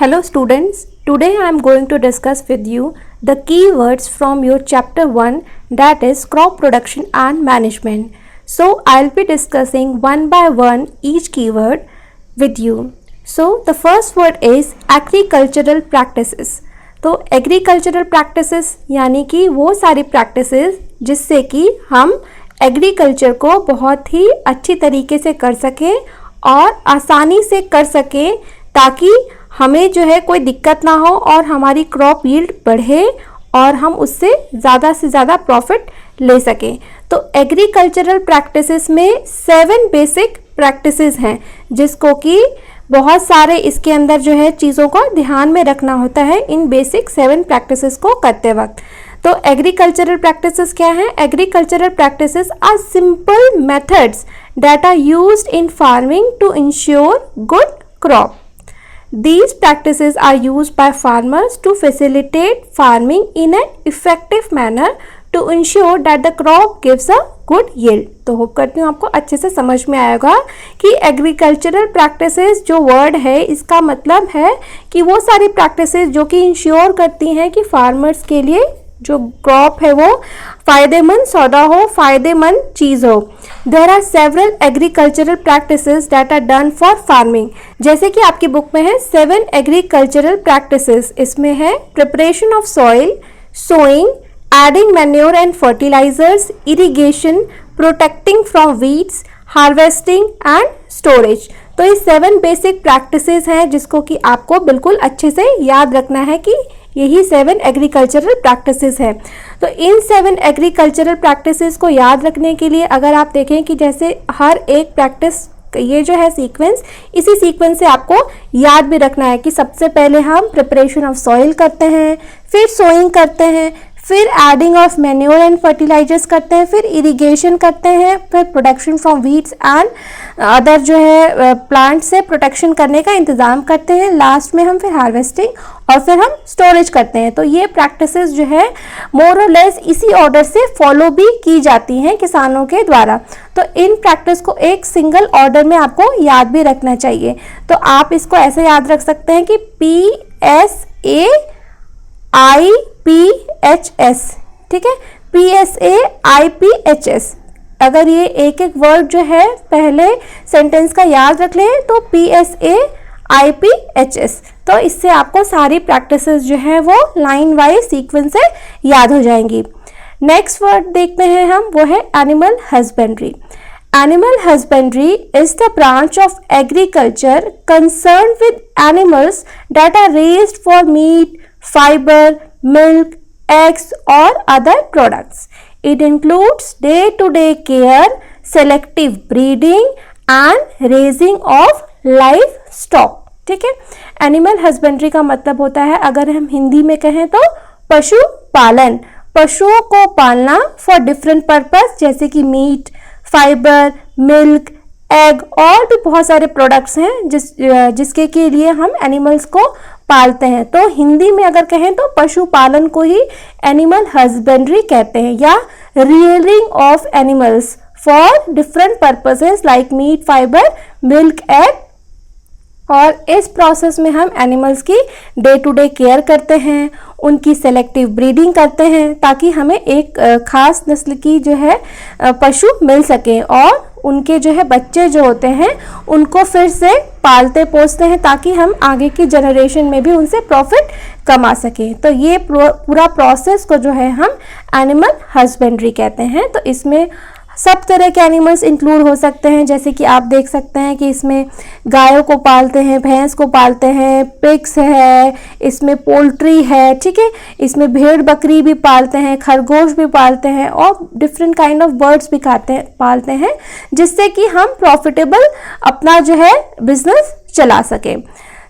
Hello students, today I am going to discuss with you the keywords from your chapter 1, that is crop production and management. So I'll be discussing one by one each keyword with you. So the first word is agricultural practices. तो agricultural practices यानी कि वो सारी practices जिससे कि हम agriculture को बहुत ही अच्छी तरीके से कर सकें और आसानी से कर सकें ताकि हमें जो है कोई दिक्कत ना हो और हमारी क्रॉप यील्ड बढ़े और हम उससे ज़्यादा से ज़्यादा प्रॉफिट ले सकें। तो एग्रीकल्चरल प्रैक्टिसेस में 7 बेसिक प्रैक्टिसेस हैं जिसको कि बहुत सारे इसके अंदर जो है चीज़ों का ध्यान में रखना होता है इन बेसिक 7 प्रैक्टिसेस को करते वक्त। तो एग्रीकल्चरल प्रैक्टिसेस क्या हैं? Agricultural practices are simple methods that are used in farming to ensure good crop. These practices are used by farmers to facilitate farming in an effective manner to ensure that the crop gives a good yield. तो hope करती हूँ आपको अच्छे से समझ में आएगा कि एग्रीकल्चरल प्रैक्टिसेस जो वर्ड है इसका मतलब है कि वो सारी प्रैक्टिसेस जो कि इंश्योर करती हैं कि फार्मर्स के लिए जो क्रॉप है वो फ़ायदेमंद सौदा हो, फ़ायदेमंद चीज़ हो. There are several agricultural practices that are done for farming. जैसे कि आपकी बुक में है 7 एग्रीकल्चरल प्रैक्टिसेस. इसमें है preparation of soil, sowing, adding manure and fertilizers, irrigation, protecting from weeds, harvesting and storage. तो ये 7 बेसिक प्रैक्टिसेस हैं जिसको कि आपको बिल्कुल अच्छे से याद रखना है कि यही 7 एग्रीकल्चरल प्रैक्टिसेस हैं. तो इन 7 एग्रीकल्चरल प्रैक्टिसेस को याद रखने के लिए अगर आप देखें कि जैसे हर एक प्रैक्टिस ये जो है सीक्वेंस, इसी सीक्वेंस से आपको याद भी रखना है कि सबसे पहले हम प्रिपरेशन ऑफ सॉइल करते हैं, फिर सोइंग करते हैं, फिर adding of manure and fertilizers करते हैं, फिर इरिगेशन करते हैं, फिर protection from weeds and other जो है प्लांट से प्रोटेक्शन करने का इंतज़ाम करते हैं. लास्ट में हम फिर हार्वेस्टिंग और फिर हम स्टोरेज करते हैं. तो ये प्रैक्टिसेस जो है मोर और लेस इसी ऑर्डर से फॉलो भी की जाती हैं किसानों के द्वारा. तो इन प्रैक्टिस को एक सिंगल ऑर्डर में आपको याद भी रखना चाहिए. तो आप इसको ऐसे याद रख सकते हैं कि PSAIPHS, ठीक है, PSAIPHS. अगर ये एक एक वर्ड जो है पहले सेंटेंस का याद रख लें तो PSAIPHS. तो इससे आपको सारी प्रैक्टिसेस जो है वो लाइन वाइज सीक्वेंस से याद हो जाएंगी. नेक्स्ट वर्ड देखते हैं हम, वो है animal husbandry. Animal husbandry is the branch of agriculture concerned with animals that are raised for meat, fiber, milk, eggs or other products. It includes day-to-day care, selective breeding and raising of livestock. ठीक है, animal husbandry का मतलब होता है, अगर हम हिंदी में कहें तो पशु पालन. पशुओं को पालना फॉर डिफरेंट पर्पस जैसे कि मीट, फाइबर, मिल्क, एग और भी बहुत सारे प्रोडक्ट्स हैं जिसके के लिए हम एनिमल्स को पालते हैं. तो हिंदी में अगर कहें तो पशुपालन को ही एनिमल हस्बेंड्री कहते हैं, या rearing of animals for different purposes like meat, fibre, milk, egg. और इस प्रोसेस में हम एनिमल्स की डे टू डे केयर करते हैं, उनकी सेलेक्टिव ब्रीडिंग करते हैं ताकि हमें एक खास नस्ल की जो है पशु मिल सके और उनके जो है बच्चे जो होते हैं उनको फिर से पालते पोसते हैं ताकि हम आगे की जनरेशन में भी उनसे प्रॉफिट कमा सकें. तो ये पूरा प्रोसेस को जो है हम एनिमल हस्बेंड्री कहते हैं. तो इसमें सब तरह के एनिमल्स इंक्लूड हो सकते हैं, जैसे कि आप देख सकते हैं कि इसमें गायों को पालते हैं, भैंस को पालते हैं, पिग्स है, इसमें पोल्ट्री है, ठीक है, इसमें भेड़ बकरी भी पालते हैं, खरगोश भी पालते हैं और डिफरेंट काइंड ऑफ बर्ड्स भी पालते हैं जिससे कि हम प्रॉफिटेबल अपना जो है बिजनेस चला सकें.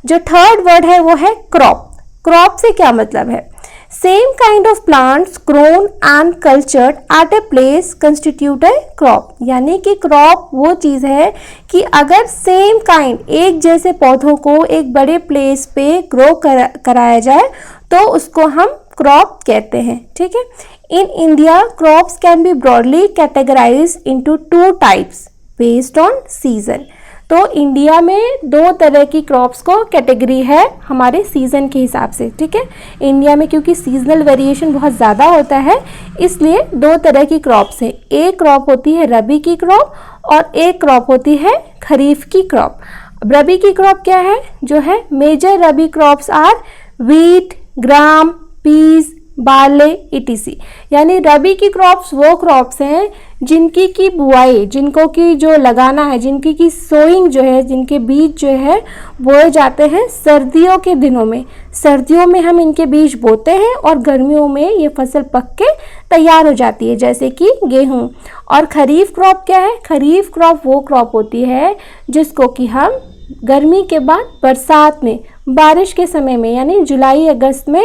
जो थर्ड वर्ड है वो है क्रॉप. क्रॉप से क्या मतलब है? Same kind of plants grown and cultured at a place constitute a crop. यानी कि क्रॉप वो चीज़ है कि अगर सेम काइंड एक जैसे पौधों को एक बड़े प्लेस पे ग्रो कराया जाए तो उसको हम क्रॉप कहते हैं. ठीक है, in India crops can be broadly categorised into 2 types based on season. तो इंडिया में दो तरह की क्रॉप्स को कैटेगरी है हमारे सीज़न के हिसाब से, ठीक है। इंडिया में क्योंकि सीजनल वेरिएशन बहुत ज़्यादा होता है, इसलिए दो तरह की क्रॉप्स हैं। एक क्रॉप होती है रबी की क्रॉप और एक क्रॉप होती है खरीफ की क्रॉप। रबी की क्रॉप क्या है? जो है major rabi crops are wheat, gram, peas, barley ETC. यानी रबी की क्रॉप्स वो क्रॉप्स हैं जिनकी की बुआई, जिनको की जो लगाना है, जिनकी की सोइंग जो है, जिनके बीज जो है बोए जाते हैं सर्दियों के दिनों में। सर्दियों में हम इनके बीज बोते हैं और गर्मियों में ये फसल पक के तैयार हो जाती है, जैसे कि गेहूं। और खरीफ क्रॉप क्या है? खरीफ क्रॉप वो क्रॉप होती है जिसको कि हम गर्मी के बाद बरसात में, बारिश के समय में, यानी जुलाई अगस्त में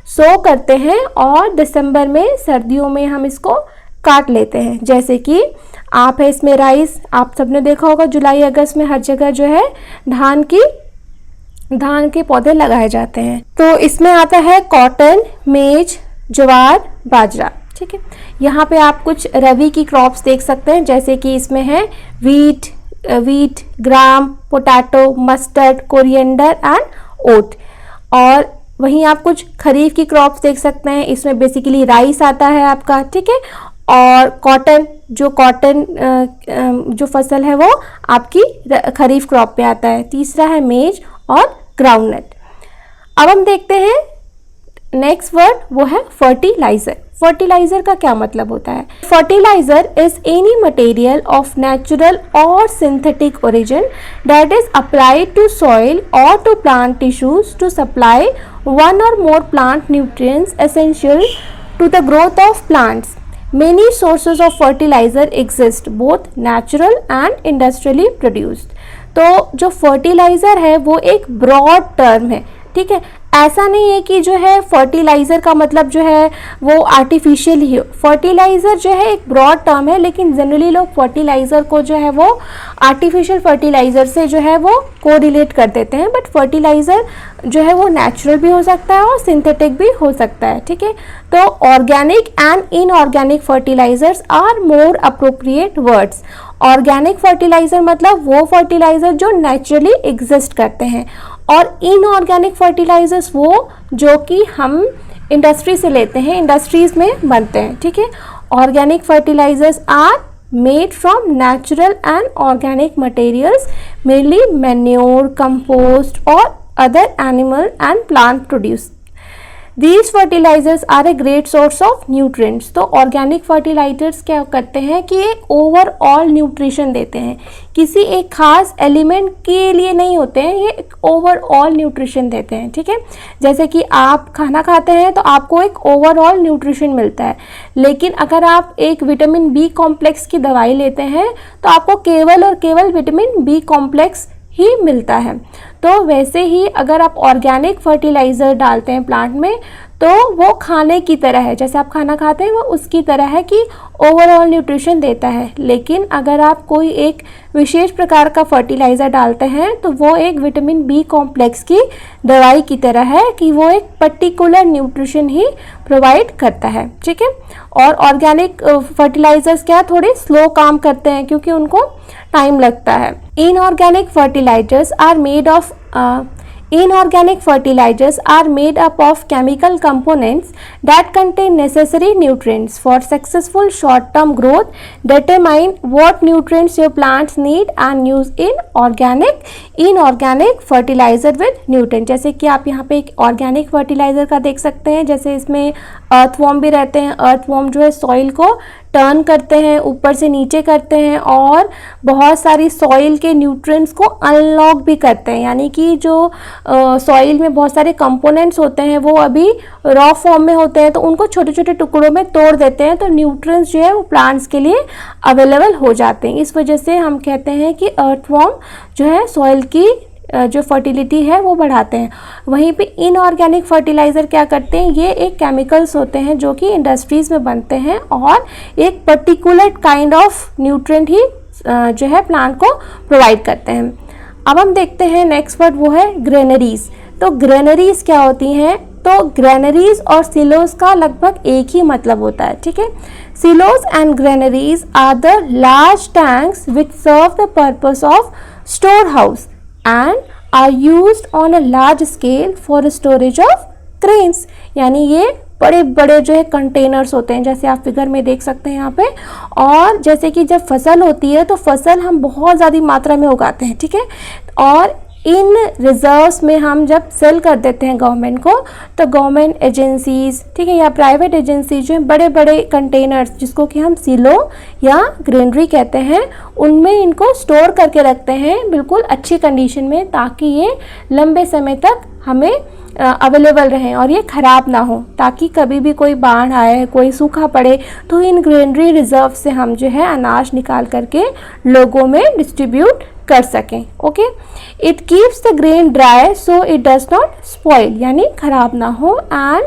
सो करते हैं और दिसंबर में, सर्दियों में हम इसको काट लेते हैं। जैसे कि आप है इसमें राइस, आप सबने देखा होगा जुलाई अगस्त में हर जगह जो है धान के पौधे लगाए जाते हैं। तो इसमें आता है कॉटन, मेज, ज्वार, बाजरा, ठीक है। यहाँ पे आप कुछ रबी की क्रॉप्स देख सकते हैं, जैसे कि इसमें है wheat, gram, potato, mustard, coriander and oat. और वहीं आप कुछ खरीफ की क्रॉप्स देख सकते हैं, इसमें बेसिकली राइस आता है आपका, ठीक है। और कॉटन जो फसल है वो आपकी खरीफ क्रॉप पे आता है। तीसरा है मेज और ग्राउंडनट। अब हम देखते हैं नेक्स्ट वर्ड, वो है फर्टिलाइजर। फर्टिलाइजर का क्या मतलब होता है? Fertilizer is any material of natural और synthetic origin that is applied to soil और to plant tissues to supply one or more plant nutrients essential to the growth of plants. Many sources of fertilizer exist, both natural and industrially produced. तो जो fertiliser है वो एक broad term है, ठीक है। ऐसा नहीं है कि जो है फर्टिलाइज़र का मतलब जो है वो आर्टिफिशियल ही हो। फर्टिलाइज़र जो है एक ब्रॉड टर्म है, लेकिन जनरली लोग फर्टिलाइज़र को जो है वो आर्टिफिशियल फर्टिलाइज़र से जो है वो कोरिलेट कर देते हैं। बट फर्टिलाइज़र जो है वो नेचुरल भी हो सकता है और सिंथेटिक भी हो सकता है, ठीक है। तो organic and inorganic fertilizers are more appropriate words. Organic fertilizer मतलब वो फर्टिलाइज़र जो नेचुरली एग्जिस्ट करते हैं, और इनऑर्गेनिक फर्टिलाइजर्स वो जो कि हम इंडस्ट्री से लेते हैं, इंडस्ट्रीज में बनते हैं, ठीक है। Organic fertilizers are made from natural and organic materials, mainly manure, compost or other animal and plant produce. These fertilizers are a great source of nutrients. तो ऑर्गेनिक फर्टिलाइजर्स क्या करते हैं कि एक ओवरऑल न्यूट्रिशन देते हैं, किसी एक खास एलिमेंट के लिए नहीं होते हैं, ये एक ओवरऑल न्यूट्रिशन देते हैं, ठीक है। जैसे कि आप खाना खाते हैं तो आपको एक ओवरऑल न्यूट्रिशन मिलता है, लेकिन अगर आप एक विटामिन बी कॉम्प्लेक्स की दवाई लेते हैं तो आपको केवल और केवल विटामिन बी कॉम्प्लेक्स ही मिलता है। तो वैसे ही अगर आप ऑर्गेनिक फर्टिलाइज़र डालते हैं प्लांट में तो वो खाने की तरह है, जैसे आप खाना खाते हैं वो उसकी तरह है कि ओवरऑल न्यूट्रिशन देता है। लेकिन अगर आप कोई एक विशेष प्रकार का फर्टिलाइज़र डालते हैं तो वो एक विटामिन बी कॉम्प्लेक्स की दवाई की तरह है कि वो एक पर्टिकुलर न्यूट्रिशन ही प्रोवाइड करता है, ठीक है। और ऑर्गेनिक फर्टिलाइजर्स क्या थोड़े स्लो काम करते हैं क्योंकि उनको टाइम लगता है। Inorganic fertilizers are made of Inorganic fertilizers are made up of chemical components that contain necessary nutrients for successful short-term growth. Determine what nutrients your plants need and use inorganic fertilizer with nutrient. जैसे कि आप यहाँ पे एक organic fertiliser का देख सकते हैं, जैसे इसमें अर्थवॉर्म भी रहते हैं। अर्थवॉर्म जो है सॉइल को टर्न करते हैं, ऊपर से नीचे करते हैं और बहुत सारी सॉइल के न्यूट्रिएंट्स को अनलॉक भी करते हैं। यानी कि जो सॉइल में बहुत सारे कंपोनेंट्स होते हैं वो अभी रॉ फॉर्म में होते हैं, तो उनको छोटे छोटे टुकड़ों में तोड़ देते हैं, तो न्यूट्रिएंट्स जो है वो प्लांट्स के लिए अवेलेबल हो जाते हैं। इस वजह से हम कहते हैं कि अर्थवॉर्म जो है सॉइल की जो फर्टिलिटी है वो बढ़ाते हैं। वहीं पे इनऑर्गेनिक फर्टिलाइज़र क्या करते हैं, ये एक केमिकल्स होते हैं जो कि इंडस्ट्रीज़ में बनते हैं और एक पर्टिकुलर काइंड ऑफ न्यूट्रिएंट ही जो है प्लांट को प्रोवाइड करते हैं। अब हम देखते हैं नेक्स्ट वर्ड, वो है ग्रेनरीज। तो ग्रेनरीज क्या होती हैं, तो ग्रेनरीज और सिलोज का लगभग एक ही मतलब होता है, ठीक है। Silos and granaries are the large tanks which serve the purpose of storehouse and are used on a large scale for storage of grains। यानी ये बड़े बड़े जो है कंटेनर्स होते हैं, जैसे आप फिगर में देख सकते हैं यहाँ पे। और जैसे कि जब फसल होती है तो फसल हम बहुत ज़्यादा मात्रा में उगाते हैं, ठीक है, और इन रिजर्व्स में हम जब सेल कर देते हैं गवर्नमेंट को, तो गवर्नमेंट एजेंसीज, ठीक है, या प्राइवेट एजेंसीज जो हैं बड़े बड़े कंटेनर्स जिसको कि हम सिलो या ग्रेनरी कहते हैं, उनमें इनको स्टोर करके रखते हैं बिल्कुल अच्छी कंडीशन में, ताकि ये लंबे समय तक हमें अवेलेबल रहें और ये ख़राब ना हो, ताकि कभी भी कोई बाढ़ आए, कोई सूखा पड़े तो इन ग्रेनरी रिजर्व से हम जो है अनाज निकाल करके लोगों में डिस्ट्रीब्यूट कर सकें। Okay, it keeps the grain dry so it does not spoil, यानी ख़राब ना हो, and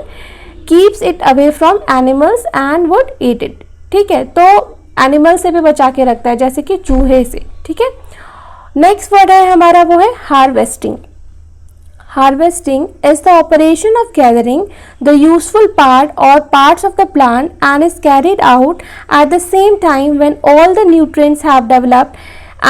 keeps it away from animals and would eat it. ठीक है, तो एनिमल से भी बचा के रखता है, जैसे कि चूहे से। ठीक है, नेक्स्ट वर्ड है हमारा वो है harvesting. Harvesting is the operation of gathering the useful part or parts of the plant and is carried out at the same time when all the nutrients have developed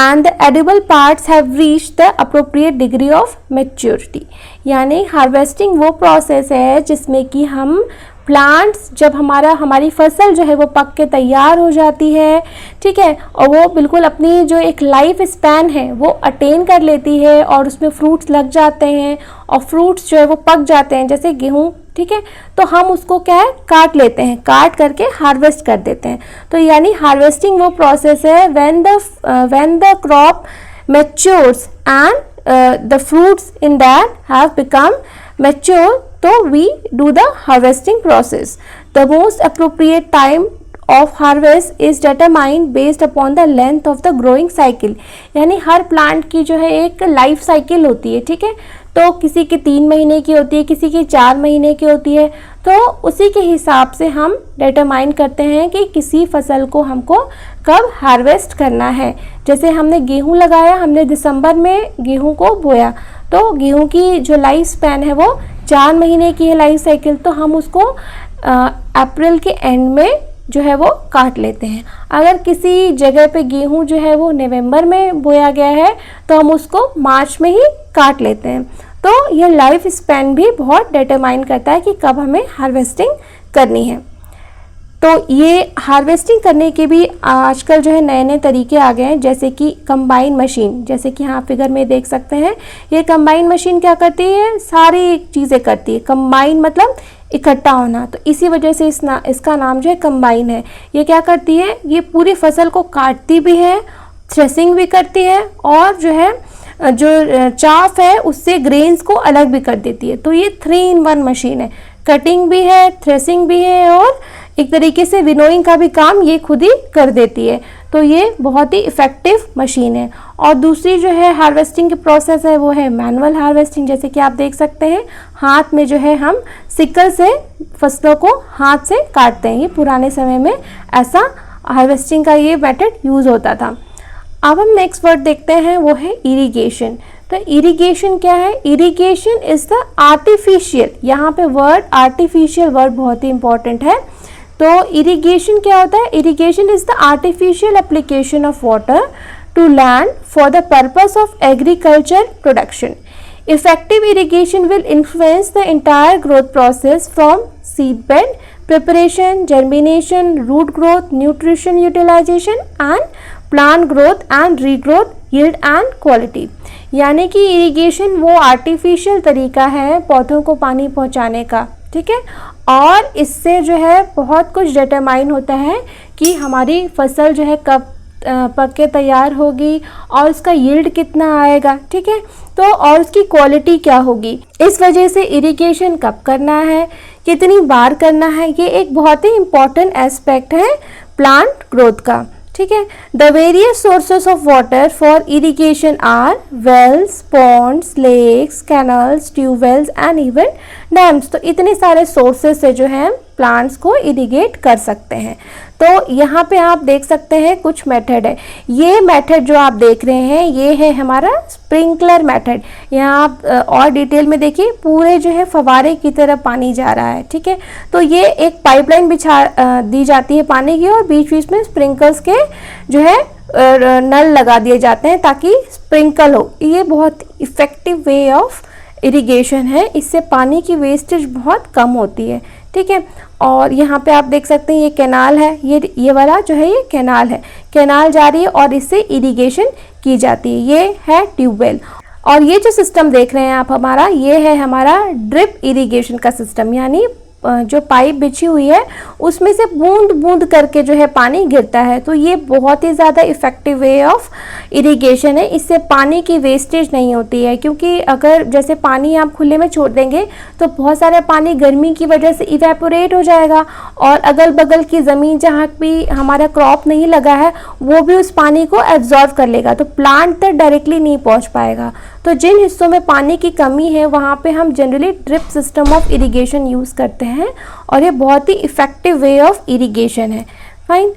and the edible parts have reached the appropriate degree of maturity। यानी harvesting वो process है जिसमें कि हम plants, जब हमारी फसल जो है वो पक के तैयार हो जाती है, ठीक है, और वो बिल्कुल अपनी जो एक लाइफ स्पैन है वो अटेन कर लेती है और उसमें फ्रूट्स लग जाते हैं और फ्रूट्स जो है वो पक जाते हैं, जैसे गेहूँ, ठीक है, तो हम उसको क्या है काट लेते हैं, काट करके हार्वेस्ट कर देते हैं। तो यानी हार्वेस्टिंग वो प्रोसेस है when the crop matures and the fruits in that have become mature, तो we do the harvesting process. The most appropriate time of harvest is determined based upon the length of the growing cycle। यानी हर plant की जो है एक life cycle होती है, ठीक है, तो किसी की 3 महीने की होती है, किसी की 4 महीने की होती है, तो उसी के हिसाब से हम डिटरमाइन करते हैं कि किसी फसल को हमको कब हार्वेस्ट करना है। जैसे हमने गेहूँ लगाया, हमने दिसंबर में गेहूँ को बोया, तो गेहूं की जो लाइफ स्पैन है वो 4 महीने की है लाइफ साइकिल, तो हम उसको अप्रैल के एंड में जो है वो काट लेते हैं। अगर किसी जगह पे गेहूं जो है वो नवंबर में बोया गया है तो हम उसको मार्च में ही काट लेते हैं। तो ये लाइफ स्पैन भी बहुत डिटरमाइन करता है कि कब हमें हार्वेस्टिंग करनी है। तो ये हार्वेस्टिंग करने के भी आजकल जो है नए नए तरीके आ गए हैं, जैसे कि कंबाइन मशीन, जैसे कि यहाँ फिगर में देख सकते हैं। ये कंबाइन मशीन क्या करती है, सारी चीज़ें करती है। कंबाइन मतलब इकट्ठा होना, तो इसी वजह से इसका नाम जो है कंबाइन है। ये क्या करती है, ये पूरी फसल को काटती भी है, थ्रेसिंग भी करती है, और जो है जो चाफ है उससे ग्रेन्स को अलग भी कर देती है। तो ये 3 in 1 मशीन है, कटिंग भी है, थ्रेसिंग भी है, और एक तरीके से विनोइंग का भी काम ये खुद ही कर देती है। तो ये बहुत ही इफ़ेक्टिव मशीन है। और दूसरी जो है हार्वेस्टिंग की प्रोसेस है वो है मैनुअल हार्वेस्टिंग, जैसे कि आप देख सकते हैं हाथ में जो है हम सिकल से फसलों को हाथ से काटते हैं। ये पुराने समय में ऐसा हार्वेस्टिंग का ये मेथड यूज़ होता था। अब हम नेक्स्ट वर्ड देखते हैं, वो है इरिगेशन। तो इरिगेशन क्या है, इरिगेशन इज़ द आर्टिफिशियल, यहाँ पे वर्ड आर्टिफिशियल वर्ड बहुत ही इंपॉर्टेंट है। तो इरिगेशन क्या होता है, irrigation is the artificial application of water to land for the purpose of agriculture production. Effective irrigation will influence the entire growth process from seed bed preparation, germination, root growth, nutrition utilization and plant growth and regrowth, yield and quality। यानी कि irrigation वो artificial तरीका है पौधों को पानी पहुंचाने का, ठीक है, और इससे जो है बहुत कुछ डिटरमाइन होता है कि हमारी फसल जो है कब पक के तैयार होगी और उसका यील्ड कितना आएगा, ठीक है, तो और उसकी क्वालिटी क्या होगी। इस वजह से इरिगेशन कब करना है, कितनी बार करना है, ये एक बहुत ही इम्पॉर्टेंट एस्पेक्ट है प्लांट ग्रोथ का, ठीक है। The various sources of water for irrigation are wells, ponds, lakes, canals, tubewells and even dams. तो इतने सारे सोर्सेस से जो है प्लांट्स को इरिगेट कर सकते हैं। तो यहाँ पे आप देख सकते हैं कुछ मेथड है। ये मेथड जो आप देख रहे हैं ये है हमारा स्प्रिंकलर मेथड। यहाँ आप और डिटेल में देखिए, पूरे जो है फवारे की तरह पानी जा रहा है, ठीक है। तो ये एक पाइपलाइन बिछा दी जाती है पानी की और बीच बीच में स्प्रिंकल्स के जो है नल लगा दिए जाते हैं ताकि स्प्रिंकल हो। ये बहुत इफ़ेक्टिव वे ऑफ इरिगेशन है, इससे पानी की वेस्टेज बहुत कम होती है, ठीक है। और यहाँ पे आप देख सकते हैं ये कैनाल है, ये वाला जो है ये कैनाल है, कैनाल जा रही है और इससे इरिगेशन की जाती है। ये है ट्यूबवेल। और ये जो सिस्टम देख रहे हैं आप हमारा, ये है हमारा ड्रिप इरिगेशन का सिस्टम, यानी जो पाइप बिछी हुई है उसमें से बूंद बूंद करके जो है पानी गिरता है। तो ये बहुत ही ज़्यादा इफ़ेक्टिव वे ऑफ इरिगेशन है, इससे पानी की वेस्टेज नहीं होती है। क्योंकि अगर जैसे पानी आप खुले में छोड़ देंगे तो बहुत सारा पानी गर्मी की वजह से इवेपोरेट हो जाएगा और अगल बगल की ज़मीन जहाँ भी हमारा क्रॉप नहीं लगा है वो भी उस पानी को एब्जॉर्व कर लेगा, तो प्लांट तक डायरेक्टली नहीं पहुँच पाएगा। तो जिन हिस्सों में पानी की कमी है वहाँ पे हम generally drip system of irrigation use करते हैं और ये बहुत ही इफ़ेक्टिव वे ऑफ इरिगेशन है। फाइन।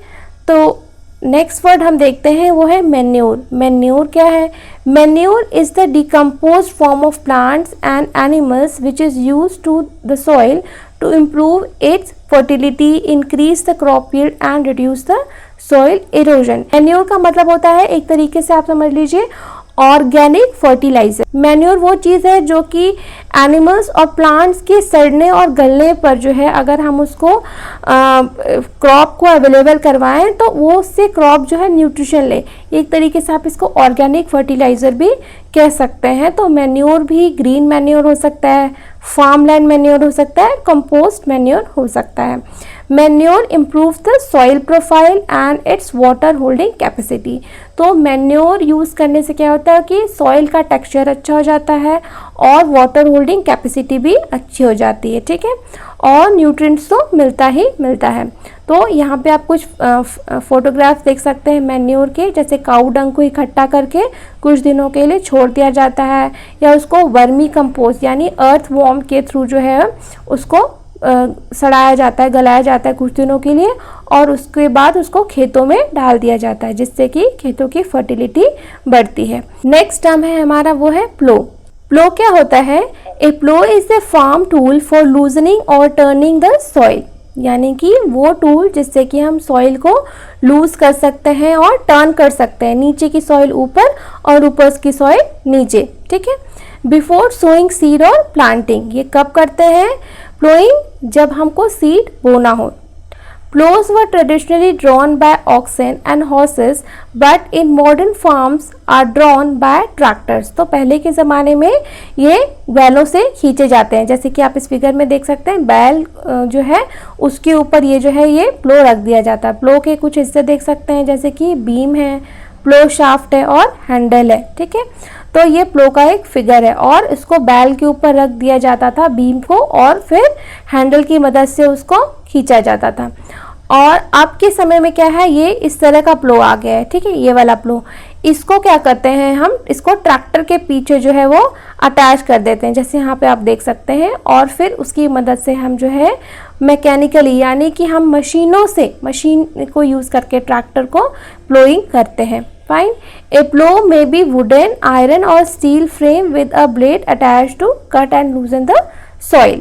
तो नेक्स्ट वर्ड हम देखते हैं वो है मैन्योर। मैन्योर क्या है? Manure is the decompose form of plants and animals which is use to the soil to improve its fertility, increase the crop yield and reduce the soil erosion. Manure का मतलब होता है, एक तरीके से आप समझ लीजिए, ऑर्गेनिक फर्टिलाइजर। मैन्योर वो चीज़ है जो कि एनिमल्स और प्लांट्स के सड़ने और गलने पर जो है अगर हम उसको क्रॉप को अवेलेबल करवाएं तो वो उससे क्रॉप जो है न्यूट्रिशन ले। एक तरीके से आप इसको ऑर्गेनिक फर्टिलाइज़र भी कह सकते हैं। तो मैन्योर भी ग्रीन मैन्योर हो सकता है, फार्मलैंड मैन्योर हो सकता है, कंपोस्ट मैन्योर हो सकता है। Manure improve the soil profile and it's water holding capacity. तो मैन्योर यूज़ करने से क्या होता है कि सॉइल का टेक्सचर अच्छा हो जाता है और वाटर होल्डिंग कैपेसिटी भी अच्छी हो जाती है, ठीक है। और न्यूट्रिएंट्स तो मिलता ही मिलता है। तो यहाँ पे आप कुछ फोटोग्राफ्स देख सकते हैं मैन्योर के, जैसे काऊ डंग को इकट्ठा करके कुछ दिनों के लिए छोड़ दिया जाता है, या उसको वर्मी कंपोस्ट यानी अर्थ वॉर्म के थ्रू जो है उसको सड़ाया जाता है, गलाया जाता है कुछ दिनों के लिए और उसके बाद उसको खेतों में डाल दिया जाता है, जिससे कि खेतों की फर्टिलिटी बढ़ती है। नेक्स्ट टर्म है हमारा वो है प्लो। प्लो क्या होता है? A plough is a farm tool for loosening और टर्निंग द सॉइल, यानी कि वो टूल जिससे कि हम सॉइल को लूज कर सकते हैं और टर्न कर सकते हैं, नीचे की सॉइल ऊपर और ऊपर की सॉइल नीचे, ठीक है। बिफोर सोइंग सीड और प्लांटिंग, ये कब करते हैं? प्लोइंग जब हमको सीड बोना हो। Plows were traditionally drawn by oxen and horses, but in modern farms are drawn by tractors. तो पहले के ज़माने में ये बैलों से खींचे जाते हैं, जैसे कि आप इस फिगर में देख सकते हैं, बैल जो है उसके ऊपर ये जो है ये प्लो रख दिया जाता है। प्लो के कुछ हिस्से देख सकते हैं, जैसे कि बीम है, प्लो शाफ्ट है और हैंडल है, ठीक है। तो ये प्लो का एक फिगर है और इसको बैल के ऊपर रख दिया जाता था बीम को, और फिर हैंडल की मदद से उसको खींचा जाता था। और अब के समय में क्या है, ये इस तरह का प्लो आ गया है, ठीक है, ये वाला प्लो। इसको क्या करते हैं हम, इसको ट्रैक्टर के पीछे जो है वो अटैच कर देते हैं, जैसे यहाँ पे आप देख सकते हैं, और फिर उसकी मदद से हम जो है मैकेनिकली यानी कि हम मशीन को यूज़ करके ट्रैक्टर को प्लोइंग करते हैं। Fine. A plough may be wooden, iron और steel frame with a blade attach to cut and loosen the soil.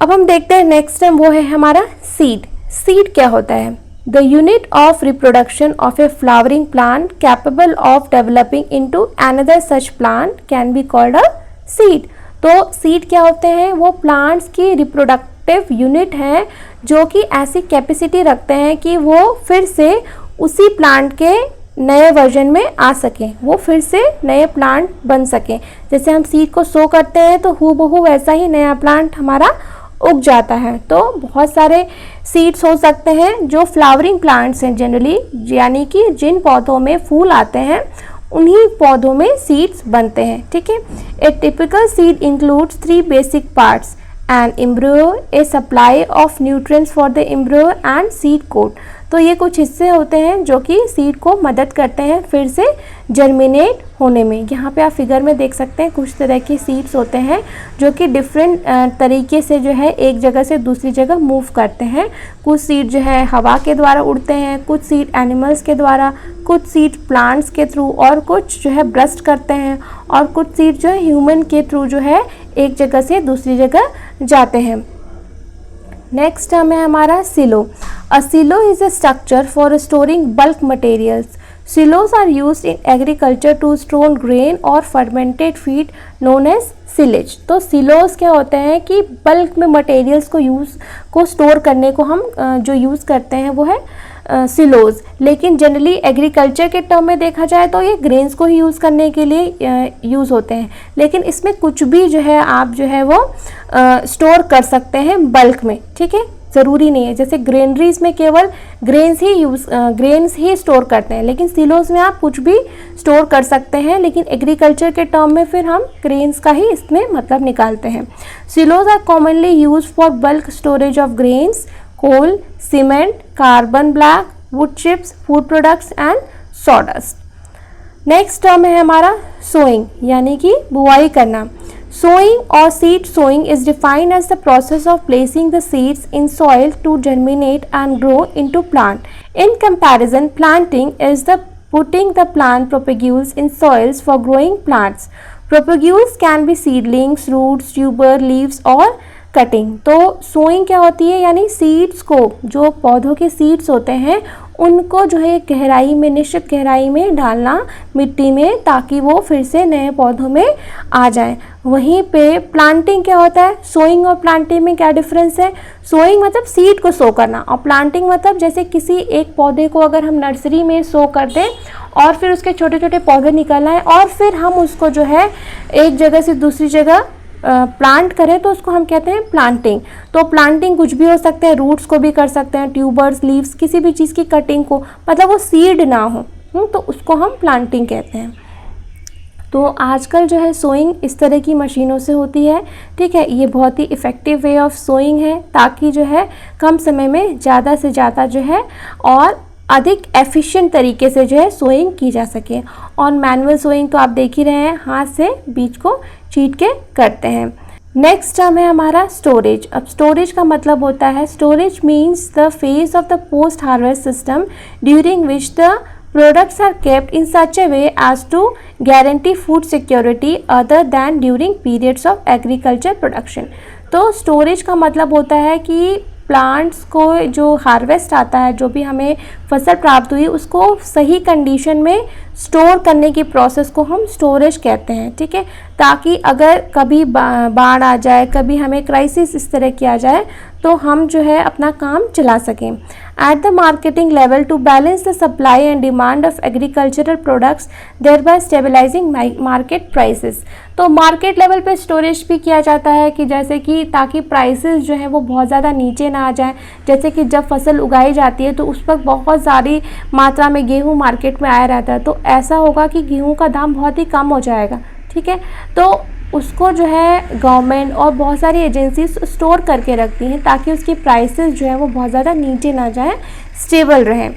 अब हम देखते हैं नेक्स्ट टाइम वो है हमारा सीड। सीड क्या होता है? The unit of reproduction of A flowering plant capable of developing into another such plant can be called a seed. तो सीड क्या होते हैं? वो प्लांट्स की रिप्रोडक्टिव यूनिट हैं जो कि ऐसी कैपेसिटी रखते हैं कि वो फिर से उसी प्लांट के नए वर्जन में आ सकें, वो फिर से नए प्लांट बन सकें। जैसे हम सीड को सो करते हैं तो हूबहू वैसा ही नया प्लांट हमारा उग जाता है। तो बहुत सारे सीड्स हो सकते हैं जो फ्लावरिंग प्लांट्स हैं जनरली, यानी कि जिन पौधों में फूल आते हैं उन्हीं पौधों में सीड्स बनते हैं, ठीक है। A typical seed includes 3 basic parts, an embryo, a supply of nutrients for the embryo and seed coat. तो ये कुछ हिस्से होते हैं जो कि सीड को मदद करते हैं फिर से जर्मिनेट होने में। यहाँ पे आप फिगर में देख सकते हैं कुछ तरह के सीड्स होते हैं जो कि डिफरेंट तरीके से जो है एक जगह से दूसरी जगह मूव करते हैं। कुछ सीड जो है हवा के द्वारा उड़ते हैं, कुछ सीड एनिमल्स के द्वारा, कुछ सीड प्लांट्स के थ्रू, और कुछ जो है ब्रस्ट करते हैं, और कुछ सीड जो है ह्यूमन के थ्रू जो है एक जगह से दूसरी जगह जाते हैं। नेक्स्ट टर्म है हमारा सिलो। A silo is a structure for storing bulk materials. Silos are used in agriculture to store grain or fermented feed known as silage. तो silos क्या होते हैं कि बल्क में मटेरियल्स को स्टोर करने को हम जो यूज़ करते हैं वो है सिलोज। लेकिन जनरली एग्रीकल्चर के टर्म में देखा जाए तो ये ग्रेन्स को ही यूज़ करने के लिए यूज़ होते हैं, लेकिन इसमें कुछ भी जो है आप जो है वो स्टोर कर सकते हैं बल्क में, ठीक है। ज़रूरी नहीं है, जैसे ग्रेनरीज में केवल ग्रेन्स ही स्टोर करते हैं, लेकिन सिलोज में आप कुछ भी स्टोर कर सकते हैं, लेकिन एग्रीकल्चर के टर्म में फिर हम ग्रेन्स का ही इसमें मतलब निकालते हैं। Silos are commonly use for bulk storage of grains, coal, cement, carbon black, wood chips, food products and sawdust. Next term है हमारा सोइंग, यानी कि बुआई करना। Sowing or seed sowing is defined as the process of placing the seeds in soil to germinate and grow into plant. In comparison, planting is the putting the plant propagules in soils for growing plants. Propagules can be seedlings, roots, tuber, leaves और cutting. तो sowing क्या होती है, यानी seeds को, जो पौधों के सीड्स होते हैं उनको जो है गहराई में, निश्चित गहराई में डालना मिट्टी में, ताकि वो फिर से नए पौधों में आ जाएं। वहीं पे प्लांटिंग क्या होता है, सोइंग और प्लांटिंग में क्या डिफरेंस है। सोइंग मतलब सीड को सो करना, और प्लांटिंग मतलब जैसे किसी एक पौधे को अगर हम नर्सरी में सो कर दें और फिर उसके छोटे छोटे पौधे निकल आए और फिर हम उसको जो है एक जगह से दूसरी जगह प्लांट करें तो उसको हम कहते हैं प्लांटिंग। तो प्लांटिंग कुछ भी हो सकता है, रूट्स को भी कर सकते हैं, ट्यूबर्स, लीव्स, किसी भी चीज़ की कटिंग को, मतलब वो सीड ना हो, तो उसको हम प्लांटिंग कहते हैं। तो आजकल जो है सोइंग इस तरह की मशीनों से होती है, ठीक है। ये बहुत ही इफ़ेक्टिव वे ऑफ सोइंग है, ताकि जो है कम समय में ज़्यादा से ज़्यादा जो है और अधिक एफिशिएंट तरीके से जो है सोइंग की जा सके। और मैनुअल सोइंग तो आप देख ही रहे हैं, हाथ से बीज को चीट के करते हैं। नेक्स्ट टर्म है हमारा स्टोरेज। अब स्टोरेज का मतलब होता है, storage means the phase of the post harvest system during which the products are kept in such a way as to guarantee food security other than during periods of agriculture production। तो storage का मतलब होता है कि plants को जो harvest आता है, जो भी हमें फसल प्राप्त हुई, उसको सही कंडीशन में स्टोर करने की प्रोसेस को हम स्टोरेज कहते हैं, ठीक है। ताकि अगर कभी बाढ़ आ जाए, कभी हमें क्राइसिस इस तरह की आ जाए, तो हम जो है अपना काम चला सकें। At the marketing level to balance the supply and demand of agricultural products thereby stabilizing market prices. तो मार्केट लेवल पे स्टोरेज भी किया जाता है कि जैसे कि ताकि प्राइसेस जो है वो बहुत ज़्यादा नीचे ना आ जाए। जैसे कि जब फसल उगाई जाती है तो उस वक्त बहुत सारी मात्रा में गेहूँ मार्केट में आया रहता है, तो ऐसा होगा कि गेहूँ का दाम बहुत ही कम हो जाएगा, ठीक है। तो उसको जो है गवर्नमेंट और बहुत सारी एजेंसीज स्टोर करके रखती हैं ताकि उसकी प्राइसेस जो है वो बहुत ज़्यादा नीचे ना जाए, स्टेबल रहे।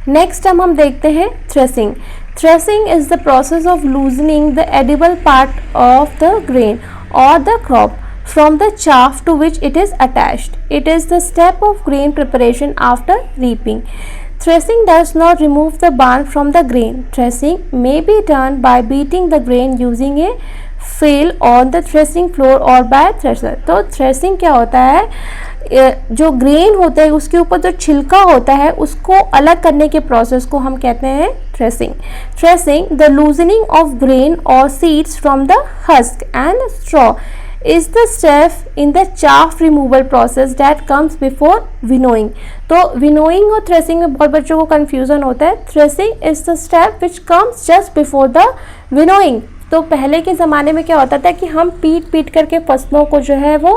नेक्स्ट हम देखते हैं threshing. Threshing is the process of loosening the edible part of the grain और the crop from the chaff to which it is attached. It is the step of grain preparation after reaping. Threshing does not remove the barn from the grain. Threshing may be done by beating the grain using a flail on the threshing floor or by thresher. तो threshing क्या होता है, जो grain होता है उसके ऊपर जो छिलका होता है उसको अलग करने के प्रोसेस को हम कहते हैं threshing. Threshing the loosening of grain और seeds from the husk and straw is the step in the chaff removal process that comes before winnowing। तो winnowing और threshing में बहुत बच्चों को confusion होता है। Threshing is the step which comes just before the winnowing। तो पहले के ज़माने में क्या होता था कि हम पीट करके फसलों को जो है वो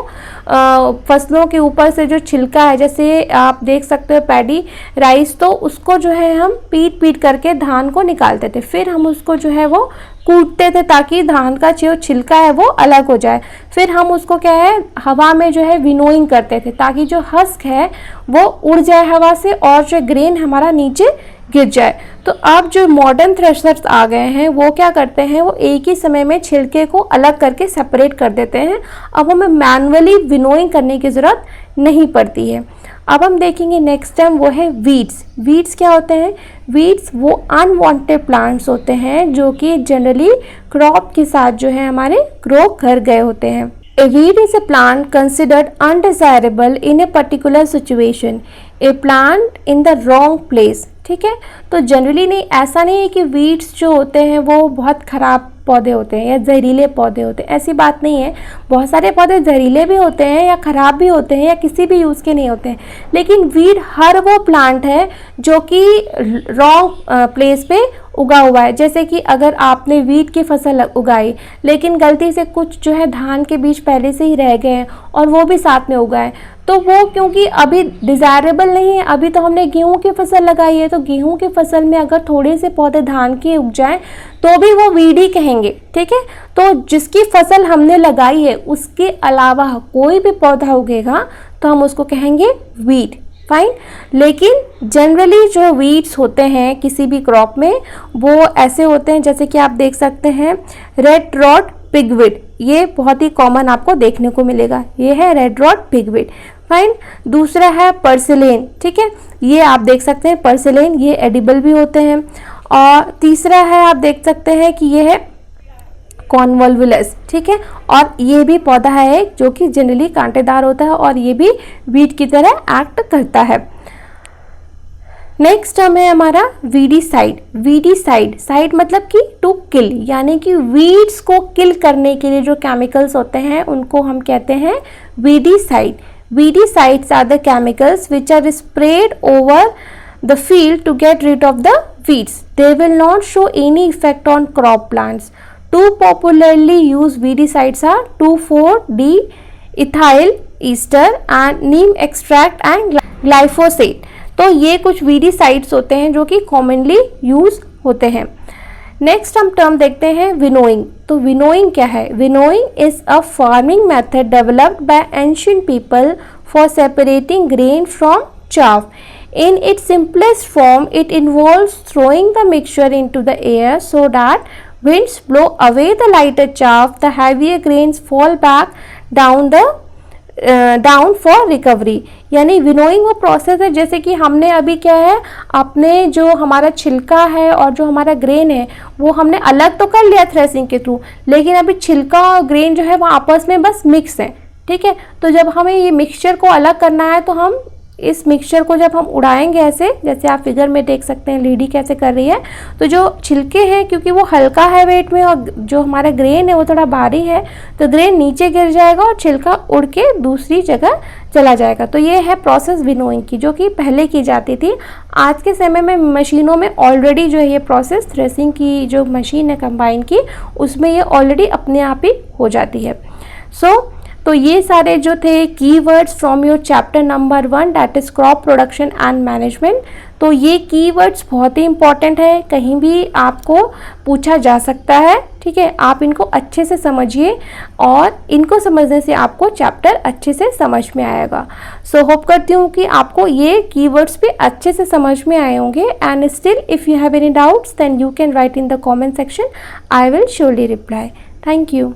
फसलों के ऊपर से जो छिलका है, जैसे आप देख सकते हो पैडी राइस, तो उसको जो है हम पीट करके धान को निकालते थे। फिर हम उसको जो है वो कूटते थे ताकि धान का जो छिलका है वो अलग हो जाए। फिर हम उसको क्या है हवा में जो है विनोइंग करते थे ताकि जो हस्क है वो उड़ जाए हवा से और जो ग्रेन हमारा नीचे गिर जाए। तो अब जो मॉडर्न थ्रेशर्स आ गए हैं वो क्या करते हैं, वो एक ही समय में छिलके को अलग करके सेपरेट कर देते हैं। अब हमें मैनुअली विनोइंग करने की ज़रूरत नहीं पड़ती है। अब हम देखेंगे नेक्स्ट टाइम वो है वीड्स। वीड्स क्या होते हैं? वीड्स वो अनवांटेड प्लांट्स होते हैं जो कि जनरली क्रॉप के साथ जो है हमारे ग्रो कर गए होते हैं। A weed is a plant considered undesirable in a particular situation. A plant in the wrong place. ठीक है, तो जनरली नहीं, ऐसा नहीं है कि वीड्स जो होते हैं वो बहुत ख़राब पौधे होते हैं या जहरीले पौधे होते हैं, ऐसी बात नहीं है। बहुत सारे पौधे जहरीले भी होते हैं या ख़राब भी होते हैं या किसी भी यूज़ के नहीं होते हैं, लेकिन वीड हर वो प्लांट है जो कि रॉन्ग प्लेस पे उगा हुआ है। जैसे कि अगर आपने वीट की फसल उगाई लेकिन गलती से कुछ जो है धान के बीज पहले से ही रह गए हैं और वो भी साथ में उगाए, तो वो क्योंकि अभी डिज़ायरेबल नहीं है, अभी तो हमने गेहूं की फसल लगाई है, तो गेहूं की फसल में अगर थोड़े से पौधे धान के उग जाएं तो भी वो वीड ही कहेंगे। ठीक है, तो जिसकी फसल हमने लगाई है उसके अलावा कोई भी पौधा उगेगा तो हम उसको कहेंगे वीड। फाइन, लेकिन जनरली जो वीड्स होते हैं किसी भी क्रॉप में वो ऐसे होते हैं, जैसे कि आप देख सकते हैं रेड रॉड पिगवीड, ये बहुत ही कॉमन आपको देखने को मिलेगा, ये है रेड रॉड पिगवीड। फाइन, दूसरा है पर्सिलेन। ठीक है, ये आप देख सकते हैं पर्सिलेन, ये एडिबल भी होते हैं। और तीसरा है, आप देख सकते हैं कि ये है कॉन्वोल्वुलस। ठीक है, और ये भी पौधा है जो कि जनरली कांटेदार होता है और ये भी वीड की तरह एक्ट करता है। नेक्स्ट टर्म है हमारा वीडीसाइड। वीडीसाइड, साइड मतलब कि टू किल, यानी कि वीड्स को किल करने के लिए जो केमिकल्स होते हैं उनको हम कहते हैं weedicide. Weedicides are the chemicals which are sprayed over the field to get rid of the weeds. They will not show any effect on crop plants. Two popularly used weedicides are 2,4-D ethyl ester and neem extract and glyphosate. तो ये कुछ weedicides होते हैं जो कि commonly use होते हैं। Next हम टर्म देखते हैं विनोइंग। तो विनोइंग क्या है? Winnowing is a farming method developed by ancient people for separating grain from chaff. In its simplest form, it involves throwing the mixture into the air so that winds blow away the lighter chaff. The heavier grains fall back down for recovery. यानी winnowing वो process है, जैसे कि हमने अभी क्या है, अपने जो हमारा छिलका है और जो हमारा ग्रेन है वो हमने अलग तो कर लिया थ्रेसिंग के थ्रू, लेकिन अभी छिलका और ग्रेन जो है वो आपस में बस मिक्स है। ठीक है, तो जब हमें ये मिक्सचर को अलग करना है तो हम इस मिक्सचर को जब हम उड़ाएंगे ऐसे, जैसे आप फिगर में देख सकते हैं लीडी कैसे कर रही है, तो जो छिलके हैं क्योंकि वो हल्का है वेट में और जो हमारा ग्रेन है वो थोड़ा भारी है, तो ग्रेन नीचे गिर जाएगा और छिलका उड़ के दूसरी जगह चला जाएगा। तो ये है प्रोसेस विनोइंग की, जो कि पहले की जाती थी। आज के समय में मशीनों में ऑलरेडी जो है ये प्रोसेस, थ्रेसिंग की जो मशीन है कंबाइन की, उसमें ये ऑलरेडी अपने आप ही हो जाती है। तो ये सारे जो थे keywords from your chapter number 1 that is crop production and management. तो ये कीवर्ड्स बहुत ही इंपॉर्टेंट है, कहीं भी आपको पूछा जा सकता है। ठीक है, आप इनको अच्छे से समझिए और इनको समझने से आपको चैप्टर अच्छे से समझ में आएगा। सो होप करती हूँ कि आपको ये कीवर्ड्स भी अच्छे से समझ में आए होंगे। And still if you have any doubts then you can write in the comment section, I will surely reply. Thank you.